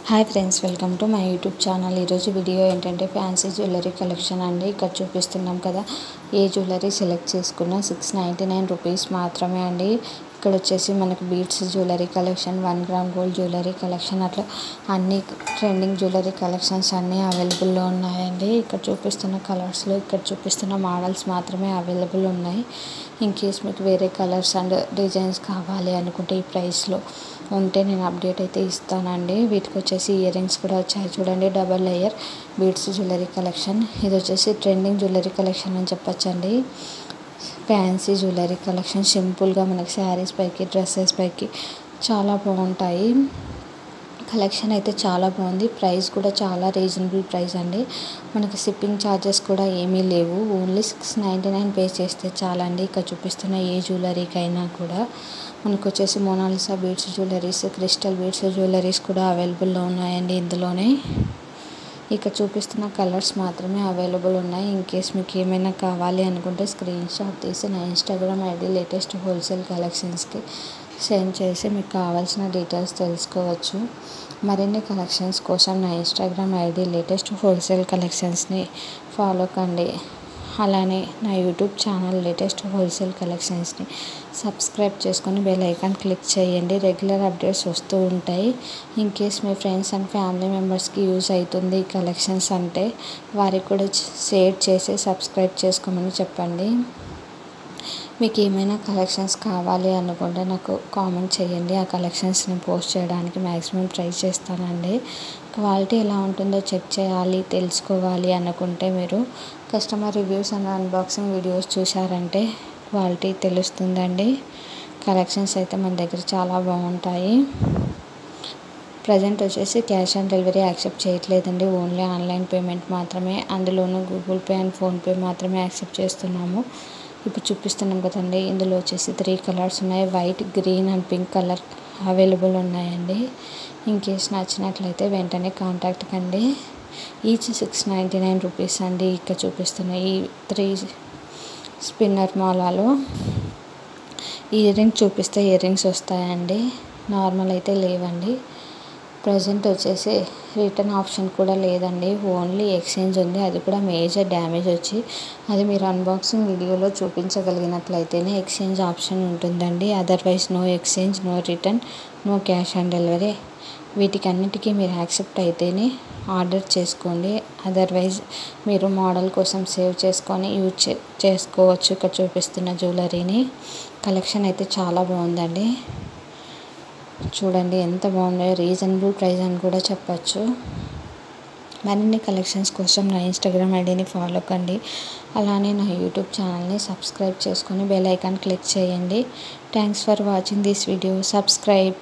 Hi friends, welcome to my YouTube channel. ఈరోజు video ఏంటంటే fancy jewellery collection అండి. ఇక్కడ చూపిస్తున్నాం కదా, ఏ జ్యువెలరీ సెలెక్ట్ చేసుకున్నా 699 రూపీస్ మాత్రమే అండి. ఇక్కడ వచ్చేసి మనకు beads jewellery collection, 1 gram gold jewellery collection, అట్లా అన్ని ట్రెండింగ్ జ్యువెలరీ కలెక్షన్స్ అన్నీ అవైలబుల్లో ఉన్నాయండి. ఇక్కడ చూపిస్తున్న కలర్స్లో ఇక్కడ చూపిస్తున్న మోడల్స్ మాత్రమే అవైలబుల్ ఉన్నాయి. ఇన్ కేస్ మీకు వేరే కలర్స్ అండ్ డిజైన్స్ కావాలి అనుకుంటే ఈ ప్రైస్లో ఉంటే నేను అప్డేట్ అయితే ఇస్తానండి. వీటికి వచ్చేసి ఇయర్ రింగ్స్ కూడా వచ్చాయి చూడండి, double layer beads jewellery collection. ఇది వచ్చేసి ట్రెండింగ్ జ్యువెలరీ కలెక్షన్ అని చెప్పొచ్చండి. ఫ్యాన్సీ జ్యువెలరీ కలెక్షన్ సింపుల్గా మనకి శారీస్ పైకి, డ్రెస్సెస్ పైకి చాలా బాగుంటాయి. కలెక్షన్ అయితే చాలా బాగుంది. ప్రైస్ కూడా చాలా రీజనబుల్ ప్రైస్ అండి. మనకి షిప్పింగ్ ఛార్జెస్ కూడా ఏమీ లేవు. ఓన్లీ 699 పే చేస్తే చాలండి. ఇక్కడ చూపిస్తున్న ఏ జ్యువెలరీకైనా కూడా మనకు వచ్చేసి Mona Lisa beads jewelleries, crystal beads jewelleries కూడా అవైలబుల్లో ఉన్నాయండి ఇందులోనే. ఇక్కడ చూపిస్తున్న కలర్స్ మాత్రమే అవైలబుల్ ఉన్నాయి. ఇన్ కేస్ మీకు ఏమైనా కావాలి అనుకుంటే స్క్రీన్ షాట్ తీసి నా ఇన్స్టాగ్రామ్ ఐడి లేటెస్ట్ హోల్సేల్ కలెక్షన్స్కి సెండ్ చేసి మీకు కావాల్సిన డీటెయిల్స్ తెలుసుకోవచ్చు. మరిన్ని కలెక్షన్స్ కోసం నా ఇన్స్టాగ్రామ్ ఐడి లేటెస్ట్ హోల్సేల్ కలెక్షన్స్ని ఫాలో కండి. అలానే నా యూట్యూబ్ ఛానల్ లేటెస్ట్ హోల్సేల్ కలెక్షన్స్ని సబ్స్క్రైబ్ చేసుకొని బెల్ ఐకాన్ క్లిక్ చేయండి. రెగ్యులర్ అప్డేట్స్ వస్తూ ఉంటాయి. ఇన్ కేస్ మీ ఫ్రెండ్స్ అండ్ ఫ్యామిలీ మెంబర్స్కి యూజ్ అవుతుంది ఈ కలెక్షన్స్ అంటే వారికి కూడా షేర్ చేసి సబ్స్క్రైబ్ చేసుకోమని చెప్పండి. మీకు ఏమైనా కలెక్షన్స్ కావాలి అనుకుంటే నాకు కామెంట్ చేయండి. ఆ కలెక్షన్స్ని పోస్ట్ చేయడానికి మ్యాక్సిమం ట్రై చేస్తానండి. క్వాలిటీ ఎలా ఉంటుందో చెక్ చేయాలి, తెలుసుకోవాలి అనుకుంటే మీరు customer reviews and unboxing videos చూసారంటే క్వాలిటీ తెలుస్తుందండి. కలెక్షన్స్ అయితే మన దగ్గర చాలా బాగుంటాయి. ప్రజెంట్ వచ్చేసి క్యాష్ ఆన్ డెలివరీ యాక్సెప్ట్ చేయట్లేదండి. ఓన్లీ ఆన్లైన్ పేమెంట్ మాత్రమే, అందులోనూ గూగుల్ పే అండ్ ఫోన్పే మాత్రమే యాక్సెప్ట్ చేస్తున్నాము. ఇప్పుడు చూపిస్తున్నాం కదండి, ఇందులో వచ్చేసి 3 కలర్స్ ఉన్నాయి. White, green and pink colour available ఉన్నాయండి. ఇన్ కేస్ నచ్చినట్లయితే వెంటనే కాంటాక్ట్ కండి. ఈచ్ 699 రూపీస్ అండి. ఇక్కడ చూపిస్తున్న ఈ 3 స్పిన్నర్ మాలలో ఇయర్ రింగ్స్ చూపిస్తే ఇయర్ రింగ్స్ వస్తాయండి. నార్మల్ అయితే లేవండి. ప్రజెంట్ వచ్చేసి రిటర్న్ ఆప్షన్ కూడా లేదండి. ఓన్లీ ఎక్స్చేంజ్ ఉంది. అది కూడా మేజర్ డ్యామేజ్ వచ్చి అది మీరు అన్బాక్సింగ్ వీడియోలో చూపించగలిగినట్లయితేనే ఎక్స్చేంజ్ ఆప్షన్ ఉంటుందండి. Otherwise no exchange, no return, no cash on delivery. వీటికి అన్నిటికీ మీరు యాక్సెప్ట్ అయితేనే ఆర్డర్ చేసుకోండి. అదర్వైజ్ మీరు మోడల్ కోసం సేవ్ చేసుకొని యూజ్ చేసుకోవచ్చు. ఇక్కడ చూపిస్తున్న జ్యువెలరీని కలెక్షన్ అయితే చాలా బాగుందండి. చూడండి ఎంత బాగుందో. రీజనబుల్ ప్రైస్ అని కూడా చెప్పచ్చు. మరిన్ని కలెక్షన్స్ కోసం నా ఇన్స్టాగ్రామ్ ఐడిని ఫాలో కండి. అలానే నా యూట్యూబ్ ఛానల్ని సబ్స్క్రైబ్ చేసుకొని బెల్ ఐకాన్ క్లిక్ చేయండి. Thanks for watching this video. Subscribe.